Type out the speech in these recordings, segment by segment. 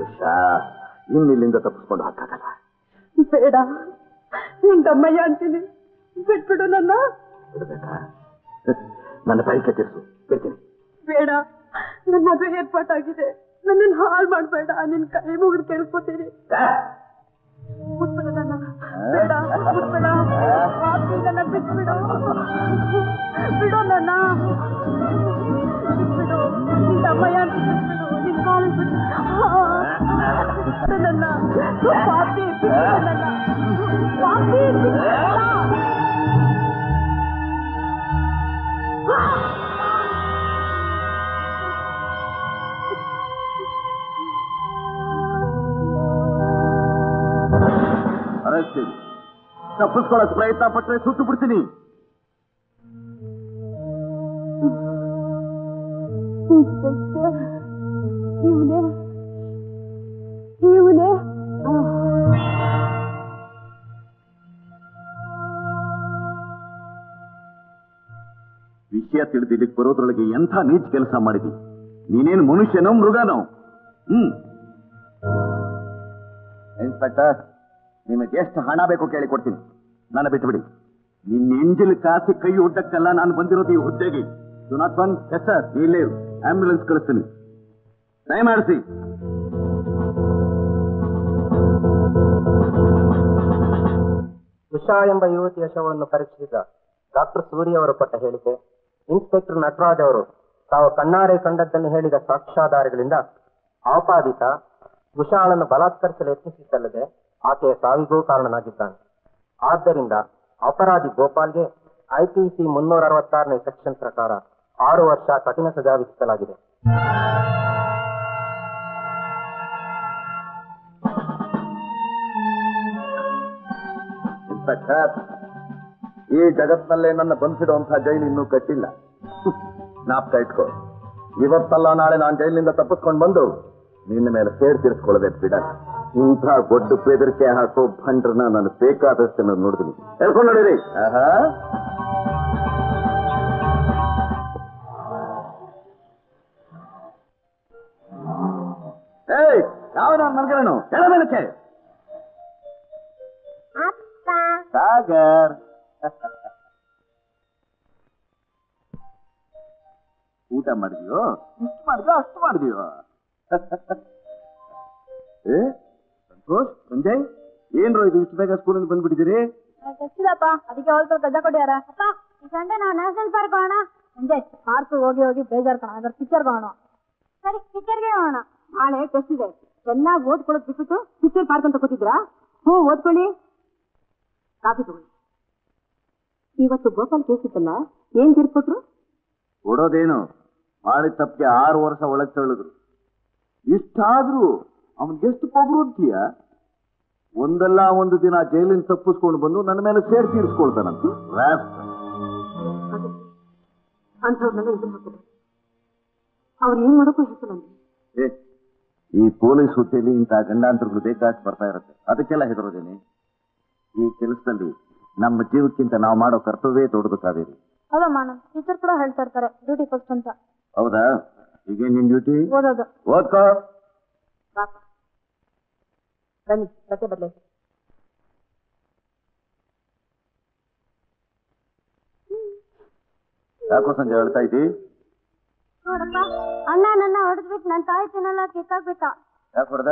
ಉಷಾ, ಇನ್ನಿಲ್ಲಿಂದ ತಪ್ಪಿಸ್ಕೊಂಡು ಹಾಕಾಗಲ್ಲ. ಬೇಡ, ನಿನ್ ತಮ್ಮಯ್ಯ ಅಂತೀನಿ, ಬಿಟ್ಬಿಡು ನನ್ನ. ಬಿಡ್ಬೇಕಾ? ನನ್ನ ಬೈಕೆ ತಿರ್ಸು, ಬಿಡ್ತೀನಿ. ಬೇಡ, ನನ್ನ ಮದುವೆ ಏರ್ಪಾಟಾಗಿದೆ, ನನ್ನನ್ನು ಹಾಳು ಮಾಡ್ಬೇಡ, ನಿನ್ ಕೈ ಮುಗಿದು ಕೇಳ್ಕೊತೀನಿ. ಬಿಟ್ಬಿಡು ನನ್ನ, ಬೇಡ ಬಿಟ್ಬೇಡ, ನನ್ನ ಬಿಟ್ಬಿಡು, ಬಿಡು ನನ್ನ, ಬಿಟ್ಬಿಡು, ನಿನ್ ತಮ್ಮಯ್ಯ ಅಂತ ಬಿಟ್ಬಿಡು, ನಿನ್ ಕಾಲು ಬಿಟ್ಟು ನನ್ನ ಪಾಪಿ, ಬಿಟ್ಬಿಡು ನನ್ನ ಪಾಪಿ, ಅರಸ್ತೀನಿ. ತಪ್ಪಿಸ್ಕೊಳ್ಳೋಕೆ ಪ್ರಯತ್ನ ಪಟ್ಟರೆ ಸುಟ್ಟು ಬಿಡ್ತೀನಿ. ಇವನೇ ಇವನೇ ವಿಷಯ ತಿಳಿದು ಇಲ್ಲಿಗೆ ಬರೋದ್ರೊಳಗೆ ಎಂಥ ನೀಚ್ ಕೆಲಸ ಮಾಡಿದಿ. ನೀನೇನು ಮನುಷ್ಯನೋ ಮೃಗನೋ? ಇನ್ಸ್ಪೆಕ್ಟರ್, ನಿಮಗೆ ಎಷ್ಟು ಹಣ ಬೇಕು ಕೇಳಿ ಕೊಡ್ತೀನಿ. ನನ್ನ ಬಿಟ್ಟುಬಿಡಿ. ನಿನ್ನ ಎಂಜಿಲ್ ಕಾಸಿ ಕೈ ಒಡ್ಡಕ್ಕಲ್ಲ ನಾನು ಬಂದಿರೋದು ಈ ಹುದ್ದೆಗೆ. ಯುನಾಥನ್, ಎಸ್ ಸರ್, ಇಲ್ಲೇ ಆಂಬ್ಯುಲೆನ್ಸ್ ಕಳಿಸ್ತೀನಿ. ದಯಮಾಡಿಸಿ. ಉಷಾ ಎಂಬ ಯುವತಿಯ ಶವವನ್ನು ಪರೀಕ್ಷಿಸಿದ ಡಾಕ್ಟರ್ ಸೂರ್ಯ ಅವರು ಕೊಟ್ಟ ಹೇಳಿಕೆ, ಇನ್ಸ್ಪೆಕ್ಟರ್ ನಟರಾಜ್ ಅವರು ತಾವು ಕಣ್ಣಾರೆ ಕಂಡದ್ದನ್ನು ಹೇಳಿದ ಸಾಕ್ಷ್ಯಾಧಾರಗಳಿಂದ ಆಪಾದಿತ ಉಷಾಳನ್ನು ಬಲಾತ್ಕರಿಸಲು ಯತ್ನಿಸಿದ್ದಲ್ಲದೆ ಆಕೆಯ ಸಾವಿಗೂ ಕಾರಣನಾಗಿದ್ದಾನೆ. ಆದ್ದರಿಂದ ಅಪರಾಧಿ ಗೋಪಾಲ್ಗೆ ಐಪಿಸಿ 366ನೇ ಸೆಕ್ಷನ್ ಪ್ರಕಾರ 6 ವರ್ಷ ಕಠಿಣ ಸಜಾ ವಿಧಿಸಲಾಗಿದೆ. ಇನ್ಸ್ಪೆಕ್ಟರ್, ಈ ಜಗತ್ನಲ್ಲೇ ನನ್ನ ಬಂಧಿಸಿಡುವಂತಹ ಜೈಲು ಇನ್ನೂ ಕಟ್ಟಿಲ್ಲ. ಜ್ಞಾಪಕ ಇಟ್ಕೋ, ಇವತ್ತಲ್ಲ ನಾಳೆ ನಾನು ಜೈಲಿನಿಂದ ತಪ್ಪಿಸ್ಕೊಂಡು ಬಂದು ನಿನ್ನ ಮೇಲೆ ಸೇಡ್ ತೀರಿಸ್ಕೊಳ್ಳೋದೇ ಬಿಡ. ಇಂಥ ದೊಡ್ಡ ಬೆದರಿಕೆ ಹಾಕೋ ಭಂಡ್ರನ್ನ ನಾನು ಬೇಕಾದಷ್ಟು ನೋಡಿದೀನಿ. ಹೇಳ್ಕೊಂಡು ನೋಡಿರಿ. ಏಯ್, ಯಾವ ನಾನು ಮಲ್ಗರನು ಎಳ ಮೇಲಕ್ಕೆ. ಸಾಗರ್, ಊಟ ಮಾಡಿದ್ಯೋ? ಇಷ್ಟು ಮಾಡಿದ್ಯೋ ಅಷ್ಟು ಮಾಡಿದ್ಯೋ? ಏ ಸಂತೋಷ್, ಸಂಜಯ್, ಏನ್ರೋ ಇದು ಇಷ್ಟು ಬೇಗ ಸ್ಕೂಲಿಂದ ಬಂದ್ಬಿಟ್ಟಿದ್ದೀರಿ? ಗೊತ್ತಿಲ್ಲಪ್ಪ, ಅದಕ್ಕೆ ಹೋಲ್ಸಲ್ ಗಜ ಕೊಡ್ಯಾರ. ಅಪ್ಪ, ಈ ಸಂಡೆ ನಾವು ನ್ಯಾಷನಲ್ ಪಾರ್ಕ್ ಹೋಗೋಣ. ಸಂಜಯ್, ಪಾರ್ಕ್ ಹೋಗಿ ಹೋಗಿ ಬೇಜಾರ್ ಕಾಣ, ಅದ್ರ ಪಿಕ್ಚರ್ ಹೋಗೋಣ. ಸರಿ, ಪಿಕ್ಚರ್ಗೆ ಹೋಗೋಣ. ನಾಳೆ ಟೆಸ್ಟ್ ಇದೆ, ಚೆನ್ನಾಗಿ ಓದ್ಕೊಳ್ಳೋದು ಬಿಟ್ಬಿಟ್ಟು ಪಿಕ್ಚರ್ ಪಾರ್ಕ್ ಅಂತ ಕೂತಿದ್ರಾ? ಓದ್ಕೊಳ್ಳಿ, ಕಾಫಿ ತಗೊಳ್ಳಿ. ಇವತ್ತು ಗೋಪಾಲ್ ಕೇಸ್ ಇತ್ತಲ್ಲ, ಏನ್ ತೀರ್ಕೊಟ್ರು? ಕೊಡೋದೇನು, ಮಾಡಿದ ತಪ್ಪಿಗೆ 6 ವರ್ಷ ಒಳಗೆ ತಳ್ಳಿದ್ರು. ಇಷ್ಟಾದ್ರೂ ಅವನ್ಗೆಷ್ಟು ಪೊಗರು ಅಂತೀಯ? ಒಂದಲ್ಲ ಒಂದು ದಿನ ಜೈಲಿನ ತಪ್ಪಿಸ್ಕೊಂಡು ಬಂದು ನನ್ನ ಮೇಲೆ ಸೇಡ್ ತೀರಿಸ್ಕೊಳ್ತಾನಂತ. ಅಂಥವ್ರನ್ನೆಲ್ಲ ಇದನ್ನ ಹಾಕಿದೆ, ಅವ್ರು ಏನ್ ಮಾಡೋಕ್ಕೂ ಹೆಸರಂತೆ. ಈ ಪೊಲೀಸ್ ಹುದ್ದೆಯಲ್ಲಿ ಇಂಥ ಗಂಡಾಂತರಗಳು ಬೇಕಾಗಿ ಬರ್ತಾ ಇರುತ್ತೆ, ಅದಕ್ಕೆಲ್ಲ ಹೆದರೋದೇನೆ? ಈ ಕೆಲಸದಲ್ಲಿ ನಮ್ಮ ಜೀವಕ್ಕಿಂತ ನಾವು ಮಾಡೋ ಕರ್ತವ್ಯ ದೊಡ್ಡದು ಕಾವೇರಿ. ಹೌದಮ್ಮ, ನಮ್ಮ ಟೀಚರ್ ಕೂಡ ಹೇಳ್ತಾ ಇರ್ತಾರೆ ಡ್ಯೂಟಿ ಫಸ್ಟ್ ಅಂತ. ಹೌದಾ? ಈಗ ನಿನ್ ಡ್ಯೂಟಿ ಓದೋದು. ಓದ್ಕೋ. ಬನ್ನಿ, ಬಟ್ಟೆ ಬದಲಾಯಿಸಿ. ಯಾಕೋ ಸಂಜೆ ಹೇಳ್ತಾ ಇದ್ದಿ? ನೋಡಪ್ಪ, ಅಣ್ಣ ನನ್ನ ಹೊಡೆದ್ಬಿಟ್ಟು ನನ್ನ ತಾಯಿ ತಿನ್ನಲ್ಲ, ಕಿತ್ತಾಕ್ಬಿಟ್ಟ. ಯಾಕೆ ಹೊಡೆದ?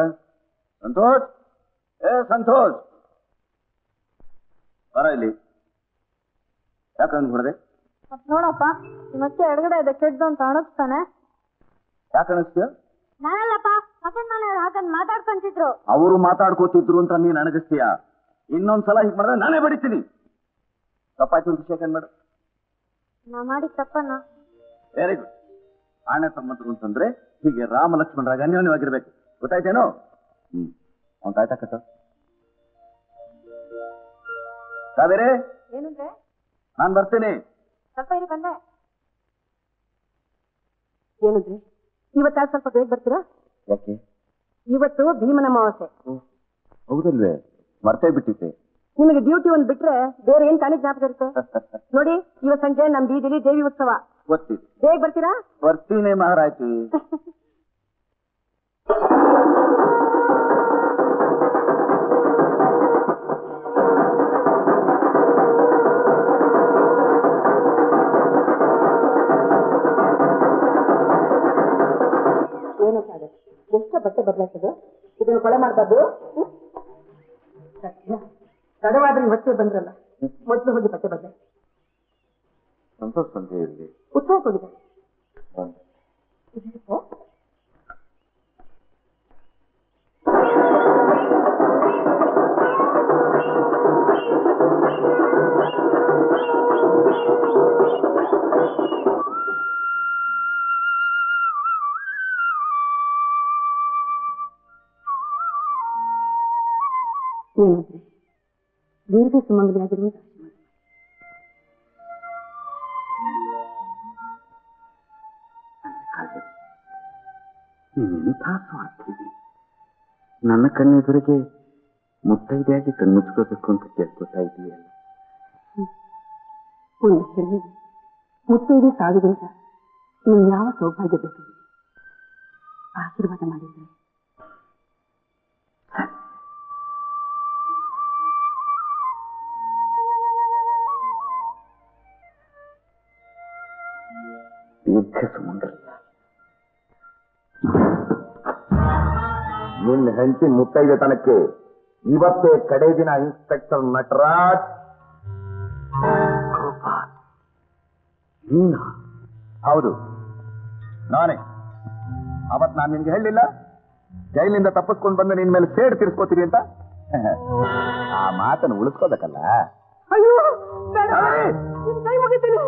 ಸಂತೋಷ್, ಏ ಸಂತೋಷ್, ಬರ ಇಲ್ಲಿ. ಯಾಕೆ ಹಂಗೆ ಹೊಡೆದೆ? ನೋಡಪ್ಪ ಮತ್ತೆ ಎಡಗಡೆ ಇದೆ ಕೆಡ್ದು ಅಂತ ಅಣಗ್ತಾನೆ. ಯಾಕೆ ಅನಿಸ್ತೀಯ? ನಾನಲ್ಲಪ್ಪ ಪಕ್ಕದ ಮನೆಯವ್ರು ಹಾಕಂಡ್ ಮಾತಾಡ್ಕೊಂತಿದ್ರು. ಅವರು ಮಾತಾಡ್ಕೋತಿದ್ರು ಅಂತ ನೀನ್ ಅಣಗಿಸ್ತೀಯ. ಇನ್ನೊಂದ್ಸಲ ಹೀಗೆ ಮಾಡಿದ್ರೆ ನಾನೇ ಬಡಿತೀನಿ. ತಪ್ಪಾಯ್ತು ಅಂತ ಶೇಖಂಡ್ ಮಾಡು. ನಾ ಮಾಡಿ ತಪ್ಪನ್ನ. Very good. ಆಣೆ ತಮ್ಮಂತರು ಅಂತಂದ್ರೆ ಹೀಗೆ ರಾಮ ಲಕ್ಷ್ಮಣರಾಗ ಅನ್ಯೋನ್ಯವಾಗಿರ್ಬೇಕು. ಗೊತ್ತಾಯ್ತೇನೋ? ಅವ್ನ್ ತಾಯ್ತಾ ಕಟ್ಟ. ಕಾವೇರಿ, ಏನಂದ್ರೆ? ನಾನ್ ಬರ್ತೀನಿ. ಸ್ವಲ್ಪ ಇರಿ, ಬಂದೆ. ಏನಂದ್ರೆ ಇವತ್ತ ಸ್ವಲ್ಪ ಬೇಗ ಬರ್ತೀರಾ? ಯಾಕೆ? ಇವತ್ತು ಭೀಮನ ಅಮಾವಾಸ್ಯೆ. ಹೌದಲ್ವೇ? ಮರ್ತೇ ಬಿಟ್ಟಿದ್ದೆ. ನಿಮಗೆ ಡ್ಯೂಟಿ ಒಂದ್ ಬಿಟ್ರೆ ಬೇರೆ ಏನ್ ತಾನೇ ಜ್ಞಾಪಕ ಇರುತ್ತೆ? ನೋಡಿ, ಇವತ್ ಸಂಜೆ ನಮ್ ಬೀದಿಲಿ ದೇವಿ ಉತ್ಸವ. ಗೊತ್ತಿದೆ. ಬೇಗ ಬರ್ತೀರಾ? ಬರ್ತೀನಿ ಮಹಾರಾಯ್ತಿ. ಏನು ಸಾಧ್ಯ? ಎಷ್ಟು ಬಟ್ಟೆ ಬದಲಾಯಿಸೋದು? ಇದನ್ನು ಕೊಳೆ ಮಾಡಬಾರ್ದು. ತಡವಾದ್ರೆ ಇವತ್ತೇ ಬಂದ್ರಲ್ಲ, ಮೊದಲು ಹೋಗಿ ಬಟ್ಟೆ ಬದಲಾಯಿಸಿ. ಸಂತೋಷ ಸಂಜೆ ಇರಲಿ. ಉತ್ಸವಕ್ಕೆ ಹೋಗಿದ್ದಾರೆ. ಏನಂದ್ರೆ ದೀರ್ಘ ಸುಮಂಗಲಿಯಾಗಿರುವ ನೀನೆಂಥ ಸ್ವಾರ್ಥಿದಿ. ನನ್ನ ಕಣ್ಣೆದುರಿಗೆ ಮುತ್ತೈದೆಯಾಗಿ ಕಣ್ಮುಚ್ಕೋಬೇಕು ಅಂತ ಕೇಳ್ಕೊತಾ ಇದೆಯಲ್ಲ. ಒಂದು ಹೆಣ್ಣಿಗೆ ಮುತ್ತೈದೆ ಸಾವಿಗಿಂತ ನೀನು ಯಾವ ಸೌಭಾಗ್ಯ ಬೇಕಾಗಿದೆ? ಆಶೀರ್ವಾದ ಮಾಡಿದ್ರೆ ದೀರ್ಘ ಸುಮಂಗಲಿ. ನಿನ್ನ ಹೆಂಡತಿ ಮುತ್ತೈದೆ ತನಕ್ಕೆ ಇವತ್ತೇ ಕಡೆ ದಿನ ಇನ್ಸ್ಪೆಕ್ಟರ್ ನಟರಾಜ್. ನೀನಾ? ಹೌದು, ನಾನೇ. ಅವತ್ ನಾನು ನಿನ್ಗೆ ಹೇಳಿಲ್ಲ ಜೈಲಿನಿಂದ ತಪ್ಪಿಸ್ಕೊಂಡು ಬಂದ ನಿನ್ ಮೇಲೆ ಸೇಡ್ ತೀರಿಸ್ಕೋತೀರಿ ಅಂತ? ಆ ಮಾತನ್ನು ಉಳಿಸ್ಕೋಬೇಕಲ್ಲ. ಅಯ್ಯೋ ಕೈ ಮುಗಿತೀನಿ.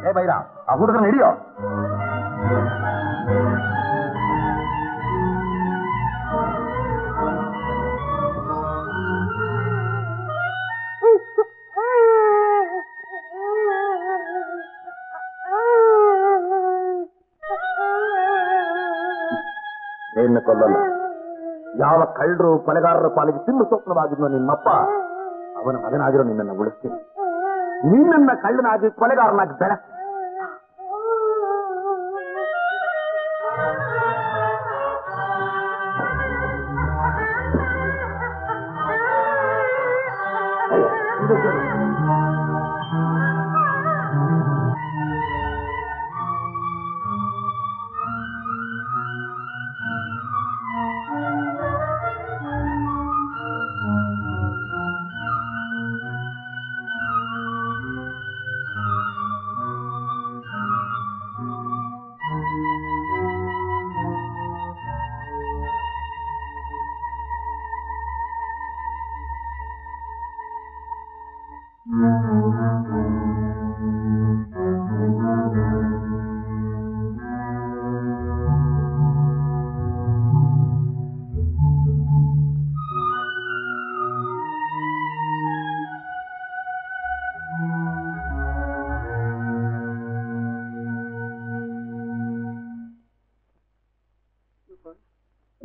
ಏ ಬೈರ, ಆ ಹುಡುಗನ ಹಿಡಿಯೋ. ಏನ ಕೊಲ್ಲಲ್ಲ. ಯಾವ ಕಳ್ಳರು ಕೊಲೆಗಾರರ ಪಾಲಿಗೆ ತಿನ್ನು ಸ್ವಪ್ನವಾಗಿದ್ನೋ ನಿಮ್ಮಪ್ಪ, ಅವನ ಮಗನಾಗಿರೋ ನಿನ್ನನ್ನು ಉಳಿಸ್ತೀನಿ. ನಿನ್ನನ್ನ ಕಳ್ಳನಾಗಿ ಕೊಲೆಗಾರನಾಗಿ ಬೆಳ.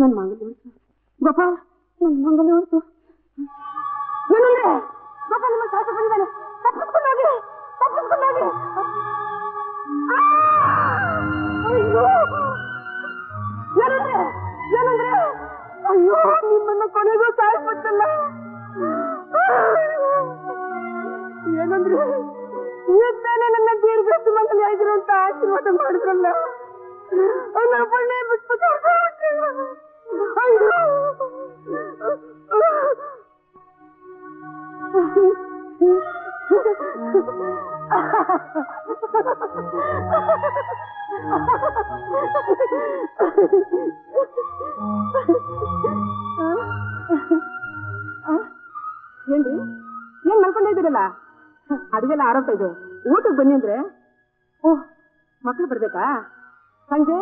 ನನ್ನ ಮಂಗಲಿ ಉಳಿಸು ಗೋಪಾಲ್, ನನ್ನ ಮಂಗಲಿ ಉಳಿಸು. ಏನಂದ್ರೆ ಗೋಪಾಲ್ ನಿಮ್ಮ ಸಾಕು ಬಂದಿದ್ದಾನೆ. ತಪ್ಪಿಸ್ಕೊಂಡೋಗಿ. ಅಯ್ಯೋ ಏನಂದ್ರೆ ಅಯ್ಯೋ ನಿಮ್ಮನ್ನ ಕೊನೆಗೂ ಸಾಯಿಸ್ಬಿಟ್ಟಲ್ಲ. ದೇವ್ರೆ, ಇವತ್ತಾನೆ ನನ್ನ ದೀರ್ಘ ಮಂಗಲಿ ಆಗಿರು ಅಂತ ಆಶೀರ್ವಾದ ಮಾಡಿದ್ರಲ್ಲ, ಅವನ ಒಳ್ಳೆ ಬಿಟ್ಬಿಟ್ಟು ಅಯ್ಯೋ. ಏನ್ರಿ, ಏನ್ ಮಲ್ಕೊಂಡಿದ್ದೀರಲ್ಲ? ಅಡಿಗೆಲ್ಲ ಆರೋಗ್ಯ ಇದೆ, ಊಟಕ್ಕೆ ಬನ್ನಿ ಅಂದ್ರೆ. ಓಹ್, ಮಕ್ಳು ಬರ್ಬೇಕಾ? ಸಂಜೆ,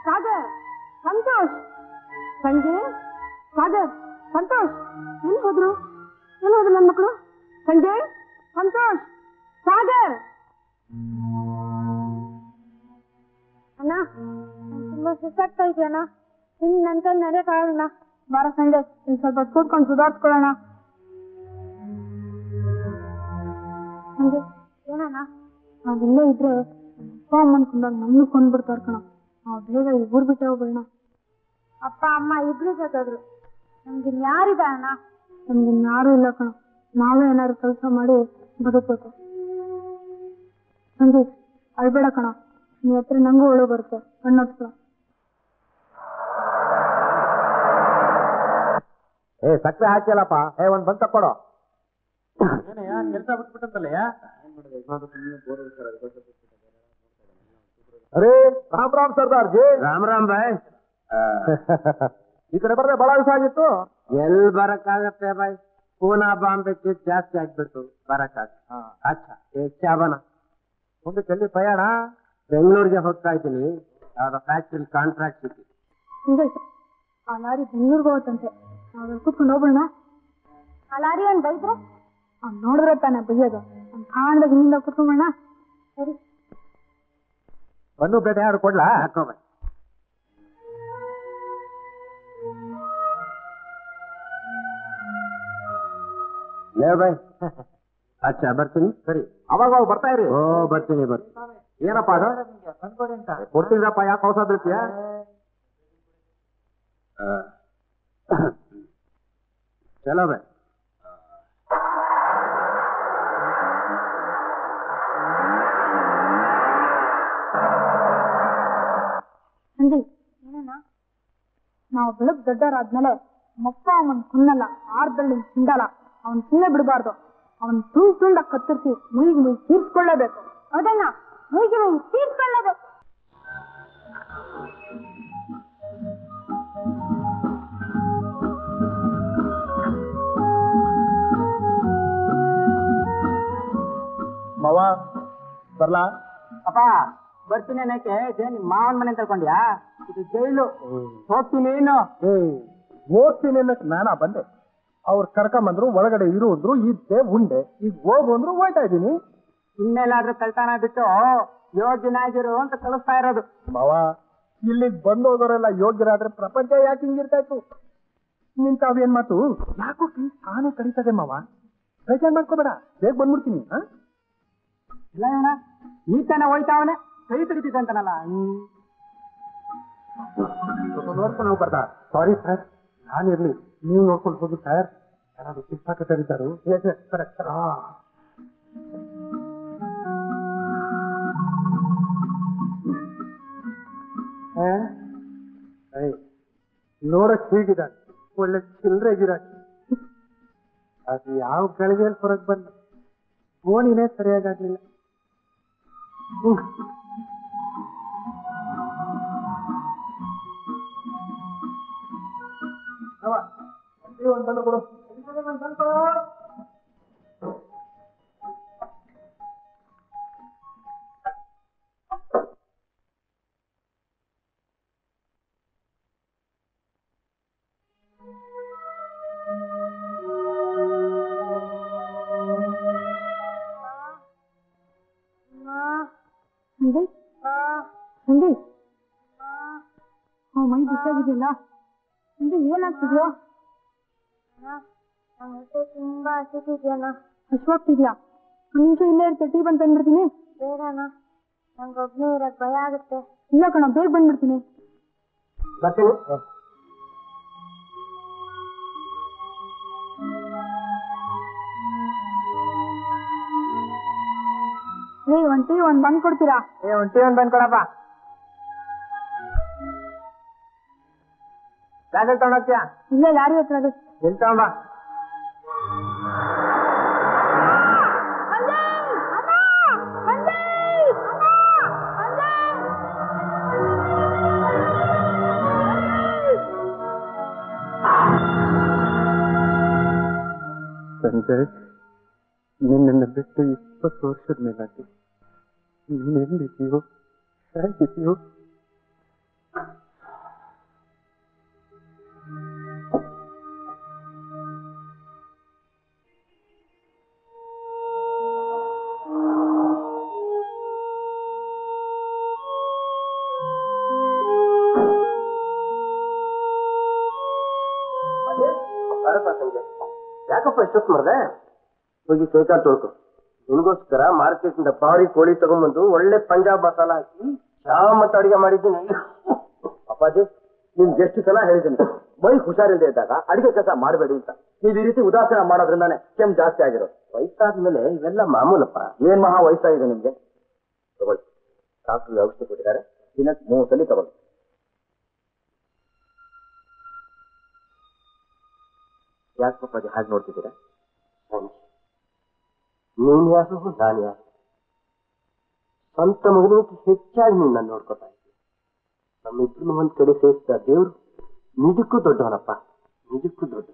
ಸಾಗರ್, ಸಂತೋಷ್, ಸಂಜೆ, ಸಾಗರ್, ಸಂತೋಷ್, ಎಲ್ಲಿ ಹೋದ್ರು ನನ್ನ ಮಕ್ಕಳು? ಸಂಜೆ, ಸಂತೋಷ್, ಸಾಗರ್. ಅಣ್ಣ, ತುಂಬಾ ಸುಸ್ತಾಗ್ತಾ ಇದೆಯಣ್ಣ, ಇನ್ನು ನನ್ನ ಕೈ ನಡೆಯಕ್ಕಾಗಲ್ಲ. ಬಾರ ಸಂಜೆ, ಇನ್ನು ಸ್ವಲ್ಪ ಕೂತ್ಕೊಂಡು ಸುಧಾರಿಸ್ಕೊಳ್ಳೋಣ. ಸಂಜೆ, ಏನಣ್ಣ? ನಾವಿಲ್ಲೇ ಇದ್ರೆ ಅಪ್ಪ ಅಮ್ಮನ ಕೊಂಡಾಗ ನಮ್ಮನ್ನು ಕೊಂಡ್ಬಿಡ್ತಾರ ಕಣ. ನಾವು ಬೇಗ ಈ ಊರ್ ಬಿಟ್ಟೆ ಹೋಗೋಣ. ಅಪ್ಪ ಅಮ್ಮ ಇಬ್ರು ಸತ್ತೋದ್ರು, ನಮ್ಗಿನ್ಯಾರಿದ ಅಣ್ಣ? ನಮ್ಗಿನ್ಯಾರು ಇಲ್ಲ ಕಣ, ನಾವೇ ಏನಾದ್ರು ಕೆಲಸ ಮಾಡಿ ಬದುಕಬೇಕು. ಸಂಜೆ, ಅಳ್ಬೇಡ ಕಣ, ನೀ ಹತ್ರ ನಂಗೂ ಒಳ್ಳೆ ಬರುತ್ತೆ, ಕಣ್ಣೋಡ್ಸ್ಕೊ. ಸಕ್ಕರೆ ಹಾಕಿಲ್ಲಪ್ಪ, ಒಂದ್ ಬಂದ್ ತಕ್ಕೊಡೋ. ಕೆಲಸ ಬಿಟ್ಬಿಟ್ಟಂತಲ್ಲಯ್ಯ. ಅರೇ ರಾಮ್ ರಾಮ್ ಸರ್ದಾರ್ ಜಿ. ರಾಮ್ ರಾಮ್ ಬಾಯ್. ಈ ಕಡೆ ಬರ್ರೆ ಬಹಳ ದಿವಸ ಆಗಿತ್ತು. ಎಲ್ಲಿ ಬರಕ್ಕಾಗತ್ತೆ ಬಾಯ್, ಪೂನಾ ಬಾಂಬೆ ಜಾಸ್ತಿ ಆಗ್ಬಿಡ್ತು, ಬರಕ್ಕಾಗ. ಅಚ್ಚಾ ಚಾಬನ ಮುಂದೆ ಚೆಲ್ಲಿ ಪ್ರಯಾಣ, ಬೆಂಗಳೂರಿಗೆ ಹೋಗ್ತಾ ಇದ್ದೀನಿ. ಯಾವ್ದೋ ಫ್ಯಾಕ್ಟ್ರಿ ಕಾಂಟ್ರಾಕ್ಟ್ ಸಿಕ್ಕಿ. ಆ ಲಾರಿ ಬೆಂಗಳೂರಿಗೆ ಹೋಗುತ್ತಂತೆ, ನಾವ್ ಕೂತ್ಕೊಂಡು ಹೋಗೋಣ. ಆ ಲಾರಿ ಒಂದು ಬೈದ್ರೆ ಅವ್ನು ನೋಡಿದ್ರೆ ತಾನೆ ಬೈಯೋದು, ಅವ್ನು ಕಾಣ್ದಾಗ ಹಿಂದಿಂದ ಕೂತ್ಕೊಂಬೋಣ. ಸರಿ, ಬಂದು ಬೇಟೆ ಯಾರು ಕೊಡ್ಲಾ? ಹಾಕೋ ಬಾಯ್. ಲೇ ಬಾಯ್. ಅಚ್ಚಾ ಬರ್ತೀನಿ. ಸರಿ, ಅವಾಗ ಬರ್ತಾ ಇರಿ. ಓ ಬರ್ತೀನಿ. ಏನಪ್ಪ ಅದು? ಕೊಡ್ತೀನಪ್ಪ, ಯಾಕೆ ಹೊಸ ಬಿಡ್ತೀಯ? ಚಲೋ ಬಾಯ್. ಸಂಜಯ್, ನಾವು ಬೆಳಗ್ ದೊಡ್ಡವರಾದ್ಮೇಲೆ ಮಪ್ಪ ಅವನ್ ಕುನ್ನಲ್ಲ, ಆರ್ದಲ್ಲಿ ತಿಂಡಲ್ಲ, ಅವನ್ ಸುಮ್ಮನೆ ಬಿಡಬಾರ್ದು. ಅವನ್ ತುಂಡ ಕತ್ತರಿಸಿ ಮುಯಿಗೆ ತೀರ್ಸ್ಕೊಳ್ಳೇಬೇಕು. ಹೌದಣ್ಣ, ಮುಯಿಗೆ ತೀರ್ಸ್ಕೊಳ್ಳೇಬೇಕು. ಮಾವ ಬರ್ಲಾ? ಅಪ್ಪ ಬರ್ತೀನಿ ಅನ್ನಕ್ಕೆ ನಿಮ್ ಮಾವನ್ ಮನೆ ತಿಳ್ಕೊಂಡ್ಯಾ? ಇದು ಜೈಲು. ಹೋಗ್ತೀನಿ ಏನು? ಹೋಗ್ತೀನಿ ಅನ್ನಕ್ ನಾನಾ ಬಂದೆ? ಅವ್ರು ಕರ್ಕೊಂಬಂದ್ರು, ಒಳಗಡೆ ಇರು ಅಂದ್ರು, ಇದ್ದೆ ಉಂಡೆ. ಈಗ ಹೋಗು ಅಂದ್ರು ಹೋಯ್ತಾ ಇದ್ದೀನಿ. ಇನ್ನೆಲ್ಲಾದ್ರೂ ಕಳ್ತನ ಬಿಟ್ಟು ಯೋಗ್ಯನಾಗಿರು ಅಂತ ಕಳಿಸ್ತಾ ಇರೋದು. ಮಾವ, ಇಲ್ಲಿಗೆ ಬಂದು ಹೋಗೋರೆಲ್ಲ ಯೋಗ್ಯರಾದ್ರೆ ಪ್ರಪಂಚ ಯಾಕೆ ಹಿಂಗಿರ್ತಾ ಇತ್ತು? ನಿಂತಾವೇನ್ ಮಾತು? ಯಾಕೋ ತಾನೇ ಕಡಿತದೆ ಮಾವ, ಬೇಜಾರ್ ಮಾಡ್ಕೋಬೇಡ, ಬೇಗ ಬಂದ್ಬಿಡ್ತೀನಿ. ಇಲ್ಲ ಅಣ್ಣ, ಈ ತಾನೆ ಹೋಯ್ತಾವನೆ, ಕೈ ತೆಗಿತಿದ್ದಂತನಲ್ಲ. ನೋಡ್ಕೊಂಡು ಹೋಗ್ಬಾರ್ದ? ಸಾರಿ ಸರ್, ನಾನಿರ್ಲಿ, ನೀವು ನೋಡ್ಕೊಂಡು ಹೋಗಿ ಸರ್. ಯಾರಾದ್ರು ಸಿಕ್ಕಾಕ ತೆಗಿತಾರು. ಕರೆಕ್ಟ್. ನೋಡಕ್ ಹೀಗಿದ್ದಾನೆ, ಒಳ್ಳೆ ಚಿಲ್ರೆಗಿರಾಕಿ. ಅದು ಯಾವ ಗಳಿಗೆಯಲ್ಲಿ ಹೊರಗೆ ಬಂದ ಫೋನಿನೇ ಸರಿಯಾಗಲಿಲ್ಲ. ಒಂದು ಕೊಡು. ಸಂಜಯ್, ಸಂಜಯ್, ಮೈ ಬಿಸಾಗಿದೆಯಲ್ಲ ಸಂಜಯ್, ಏನಾಗ್ತಿದ್ಯೋ? ತುಂಬಾ ಹಸಿತಿದ್ಯಣ್ಣ. ಹಸುವಾಗ್ತಿದ್ಯಾ? ಒಂದು ನಿಮಿಷ ಇಲ್ಲೇ ಇರ್ತೆ, ಟೀ ಬಂದು ತಂದ್ಬಿಡ್ತೀನಿ. ಬೇಡಣ್ಣ, ನಂಗೊಬ್ನೇ ಇರಕ್ ಭಯ ಆಗುತ್ತೆ. ಇಲ್ಲ ಕಣ, ಬೇಗ ಬಂದ್ಬಿಡ್ತೀನಿ. ಒಂದ್ ಟೀ ಒಂದ್ ಬಂದ್ ಕೊಡ್ತೀರಾ? ಒಂದ್ ಟೀ ಒಂದ್ ಬಂದ್ಕೊಡಪ್ಪ. ಗಾಡಿ ತಗೊಂಡೋಗ್ತೀಯಾ? ಇಲ್ಲ, ಲಾರಿ ಹತ್ರ ಅದು. ಎಲ್ಲಿ ತಗೊಂಬ. ಸಂಜಯ್, ನಿನ್ನನ್ನು ಬಿಟ್ಟು 20 ವರ್ಷದ ಮೇಲಾಗಿ ನೀನು ಎಲ್ಲಿದ್ದೀಯೋ, ಹೇಗಿದ್ದೀಯೋ? ಸಂಜಯ್, ಯಾಕಪ್ಪ ಇಷ್ಟೊತ್ತು ಮಾಡಿದೆ? ಹೋಗಿ ಕೈಕಾಲು ತೊಳ್ಕೊ. ನಿನಗೋಸ್ಕರ ಮಾರ್ಕೆಟ್ ಇಂದ ಪಾರಿ ಕೋಳಿ ತಗೊಂಡ್ಬಂದು ಒಳ್ಳೆ ಪಂಜಾಬ್ ಮಸಾಲ ಹಾಕಿ ಮತ್ತು ಅಡಿಗೆ ಮಾಡಿದ್ದೀನಿ. ಅಪ್ಪಾಜಿ, ನಿಮ್ಗೆ ಎಷ್ಟು ಸಲ ಹೇಳಿದ್ದೀನಿ, ಮೈ ಹುಷಾರಿಲ್ಲದೆ ಇದ್ದಾಗ ಅಡಿಗೆ ಕೆಲಸ ಮಾಡಬೇಡಿ ಅಂತ. ನೀವು ಈ ರೀತಿ ಉದಾಸೀನ ಮಾಡೋದ್ರಿಂದಾನೆ ಕೆಮ್ಮು ಜಾಸ್ತಿ ಆಗಿರೋದು. ವಯಸ್ಸಾದ್ಮೇಲೆ ಇವೆಲ್ಲ ಮಾಮೂಲಪ್ಪ. ಏನ್ ಮಹಾ ವಯಸ್ಸಾಗಿದೆ ನಿಮ್ಗೆ? ತಗೊಳ್ಳಿ, ಡಾಕ್ಟರ್ ಔಷಧಿ ಕೊಟ್ಟಿದ್ದಾರೆ, ದಿನಕ್ಕೆ 3 ಸಲ ತಗೊಳ್ಳಿ. ಯಾಕೆ ಪಪ್ಪಾಜಿ ಹಾಗೆ ನೋಡ್ತಿದ್ದೀರಾ? ನೀನ್ ಯಾರು, ನಾನು ಯಾರು? ಸ್ವಂತ ಮಗನಿಗೆ ಹೆಚ್ಚಾಗಿ ನೀನ್ ನಾನು ನೋಡ್ಕೊತಾ ಇದ್ದೀನಿ. ನಮ್ಮಿಬ್ರು ಒಂದ್ ಕಡೆ ಸೇರಿಸಿದ ದೇವ್ರು ನಿಜಕ್ಕೂ ದೊಡ್ಡವನಪ್ಪ, ನಿಜಕ್ಕೂ ದೊಡ್ಡ.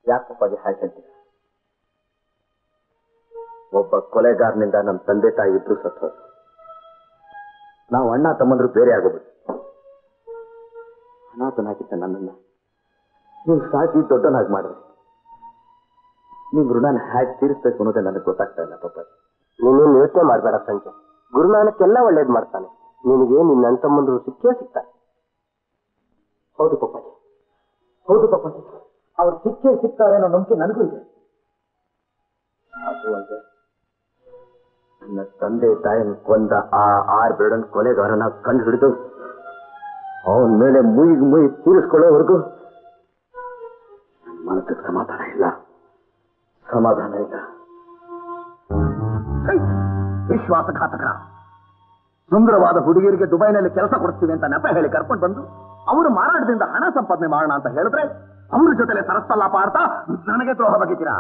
ಯಾಕೆ ಪಪ್ಪಾಜಿ ಹಾಗೆ ಹೇಳ್ತೀರಾ? ಒಬ್ಬ ಕೊಲೆಗಾರನಿಂದ ನಮ್ಮ ತಂದೆ ತಾಯಿ ಇಬ್ರು ಸತ್ತೋರು. ನಾವು ಅಣ್ಣ ತಮ್ಮಂದ್ರು ಬೇರೆ ಆಗೋಗ್ಬಿಟ್ಟು ಅನಾಥನಾಗಿದ್ದ ನನ್ನನ್ನ ನೀವು ಸಾಕಿ ದೊಡ್ಡನಾಗಿ ಮಾಡಿದ್ರಿ. ನೀವು ಋಣನ ಹೇಗೆ ತೀರಿಸ್ಬೇಕು ಅನ್ನೋದೇ ನನಗೆ ಗೊತ್ತಾಗ್ತಾ ಇಲ್ಲ ಪಪ್ಪಾಜಿ. ನೀನೇನು ಯೋಚನೆ ಮಾಡಬೇಡ ಸಂಜಯ್, ಗುರುನಾನಕ್ಕೆಲ್ಲ ಒಳ್ಳೇದು ಮಾಡ್ತಾನೆ. ನಿನಗೆ ನಿನ್ನ ಅಣ್ಣ ಸಿಕ್ಕೇ ಸಿಗ್ತಾರೆ. ಹೌದು ಪಪ್ಪಾಜಿ, ಹೌದು ಪಪ್ಪಾಜಿ, ಅವ್ರು ಸಿಕ್ಕೇ ಸಿಗ್ತಾರೆ ಅನ್ನೋ ನಂಬಿಕೆ ನನಗೂ ಇದೆ. ಅದು ಅಂದ್ರೆ ನನ್ನ ತಂದೆ ತಾಯಿನ ಕೊಂದ ಆ 6 ಬೆರಡನ್ ಕೊಲೆಗಾರನ ಕಂಡು ಹಿಡಿದು ಅವನ ಮೇಲೆ ಮುಯಿ ತೀರಿಸ್ಕೊಳ್ಳೋವರೆಗೂ ನನ್ನ ಮನಸ್ಸಿಗೆ ಸಮಾಧಾನ ಇಲ್ಲ. ವಿಶ್ವಾಸಘಾತಕ. ಸುಂದರವಾದ ಹುಡುಗಿಯರಿಗೆ ದುಬೈನಲ್ಲಿ ಕೆಲಸ ಕೊಡಿಸ್ತೀವಿ ಅಂತ ನೆಪ ಹೇಳಿ ಕರ್ಕೊಂಡು ಬಂದು ಅವರು ಮಾರಾಟದಿಂದ ಹಣ ಸಂಪಾದನೆ ಮಾಡೋಣ ಅಂತ ಹೇಳಿದ್ರೆ ಅವ್ರ ಜೊತೆಲೆ ಸರಸ್ತಲ್ಲಾಪ ಆಡ್ತಾ ನನಗೆ ದ್ರೋಹ ಬಗೆತೀರಾ?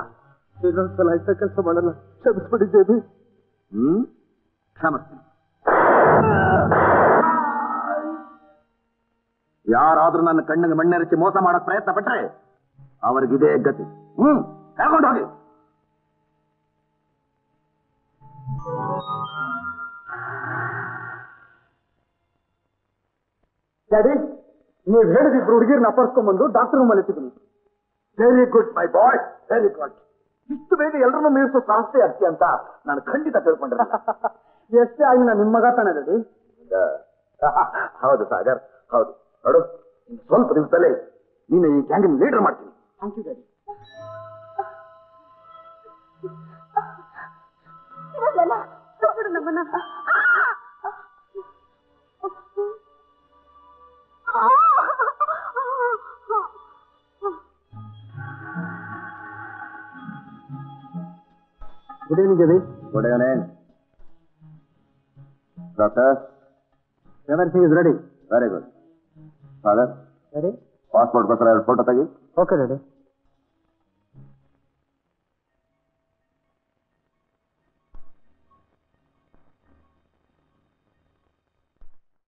ಇನ್ನೊಂದ್ಸಲ ಇಂಥ ಕೆಲಸ ಮಾಡಲ್ಲ, ಕ್ಷಮಿಸ್ಬಿಟ್ಟಿದ್ದೇನೆ. ಕ್ಷಮಿಸ್ತೀನಿ. ಯಾರಾದ್ರೂ ನನ್ನ ಕಣ್ಣಿಗೆ ಮಣ್ಣೆರಚಿ ಮೋಸ ಮಾಡಕ್ ಪ್ರಯತ್ನ ಪಟ್ರೆ ಅವ್ರಿಗಿದೇ ಗತಿ. ಕರ್ಕೊಂಡು ಹೋಗಿ. ಡ್ಯಾಡಿ, ನೀವು ಹೇಳಿದಿಬ್ರು ಹುಡುಗಿರ್ನ ಅಪರ್ಸ್ಕೊಂಡ್ಬಂದು ಡಾಕ್ಟರ್ ರೂಮಲ್ಲಿ ಇಟ್ಟಿದ್ದೀನಿ. Very good my boy, very good. ಇಷ್ಟು ಬೇಗ ಎಲ್ಲರನ್ನೂ ಮೀರಿಸೋ ಸಾಹಸ ಅರ್ತಿ ಅಂತ ನಾನು ಖಂಡಿತ ತಿಳ್ಕೊಂಡ್ರೆ. ಎಷ್ಟೇ ಆಗಿ ನಾನು ನಿಮ್ಮ ಮಗ ತಾನೆ ಡ್ಯಾಡಿ? ಹೌದು ಸಾಗರ್, ಹೌದು. ನೋಡು, ಸ್ವಲ್ಪ ದಿವಸದಲ್ಲೇ ನೀನು ಈ ಗ್ಯಾಂಗಿನ ಲೀಡರ್ ಮಾಡ್ತೀನಿ. Thank you daddy. ನಮ್ಮನ್ನ good evening Devi. Good evening doctor. Everything is ready. Very good. Father, ready. ಪಾಸ್ಪೋರ್ಟ್ಗೋಸ್ಕರ 2 ಫೋಟೋ ತೆಗಿ. Okay ready.